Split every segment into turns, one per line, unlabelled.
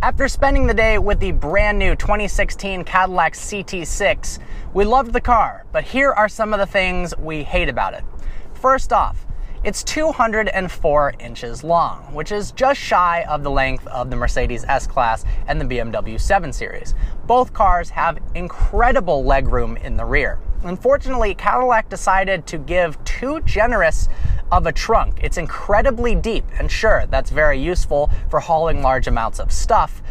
After spending the day with the brand new 2016 Cadillac CT6, we loved the car, but here are some of the things we hate about it. First off, it's 204 inches long, which is just shy of the length of the Mercedes S-Class and the BMW 7 Series. Both cars have incredible legroom in the rear. Unfortunately, Cadillac decided to give too generous of a trunk. It's incredibly deep, and sure, that's very useful for hauling large amounts of stuff,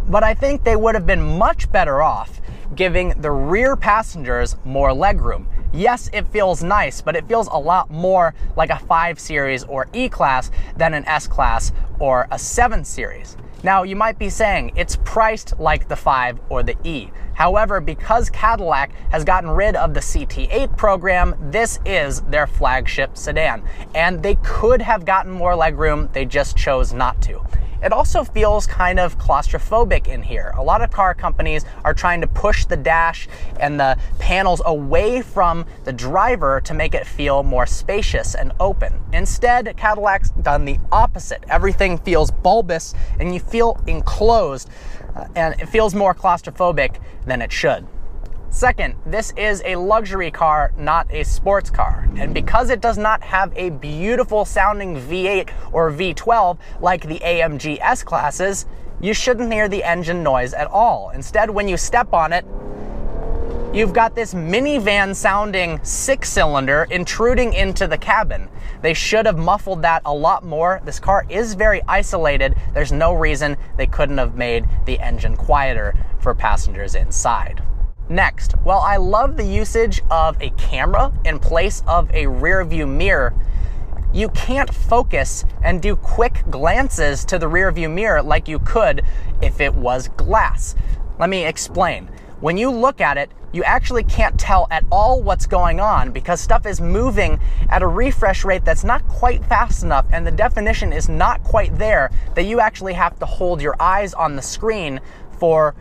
but I think they would have been much better off giving the rear passengers more legroom. Yes, it feels nice, but it feels a lot more like a 5 Series or E-Class than an S-Class or a 7 Series. Now, you might be saying it's priced like the 5 or the E. However, because Cadillac has gotten rid of the CT8 program, this is their flagship sedan. And they could have gotten more legroom, they just chose not to. It also feels kind of claustrophobic in here. A lot of car companies are trying to push the dash and the panels away from the driver to make it feel more spacious and open. Instead, Cadillac's done the opposite. Everything feels bulbous and you feel enclosed, and it feels more claustrophobic than it should. Second, this is a luxury car, not a sports car. And because it does not have a beautiful sounding V8 or V12 like the AMG S-Classes, you shouldn't hear the engine noise at all. Instead, when you step on it, you've got this minivan sounding 6-cylinder intruding into the cabin. They should have muffled that a lot more. This car is very isolated. There's no reason they couldn't have made the engine quieter for passengers inside. Next, while I love the usage of a camera in place of a rear view mirror, you can't focus and do quick glances to the rear view mirror like you could if it was glass. Let me explain. When you look at it, you actually can't tell at all what's going on because stuff is moving at a refresh rate that's not quite fast enough and the definition is not quite there that you actually have to hold your eyes on the screen for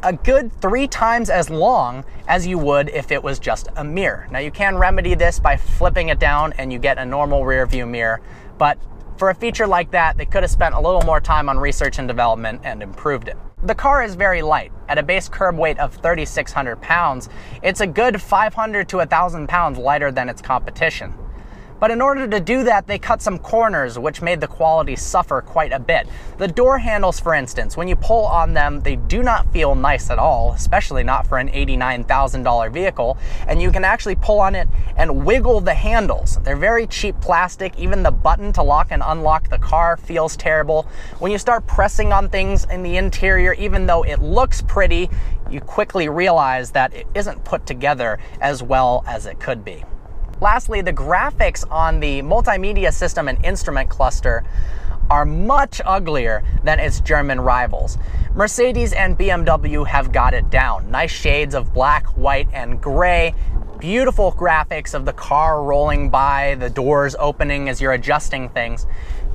a good 3 times as long as you would if it was just a mirror. Now, you can remedy this by flipping it down and you get a normal rear view mirror, but for a feature like that, they could have spent a little more time on research and development and improved it. The car is very light. At a base curb weight of 3,600 pounds, it's a good 500 to 1,000 pounds lighter than its competition. But in order to do that, they cut some corners, which made the quality suffer quite a bit. The door handles, for instance, when you pull on them, they do not feel nice at all, especially not for an $89,000 vehicle. And you can actually pull on it and wiggle the handles. They're very cheap plastic. Even the button to lock and unlock the car feels terrible. When you start pressing on things in the interior, even though it looks pretty, you quickly realize that it isn't put together as well as it could be. Lastly, the graphics on the multimedia system and instrument cluster are much uglier than its German rivals. Mercedes and BMW have got it down. Nice shades of black, white, and gray. Beautiful graphics of the car rolling by, the doors opening as you're adjusting things.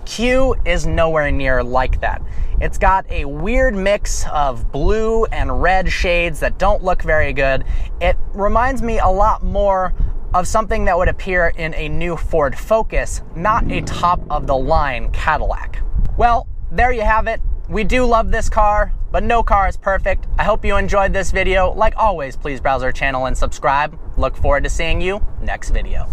Q is nowhere near like that. It's got a weird mix of blue and red shades that don't look very good. It reminds me a lot more of something that would appear in a new Ford Focus, not a top-of-the-line Cadillac. Well, there you have it. We do love this car, but no car is perfect. I hope you enjoyed this video. Like always, please browse our channel and subscribe. Look forward to seeing you next video.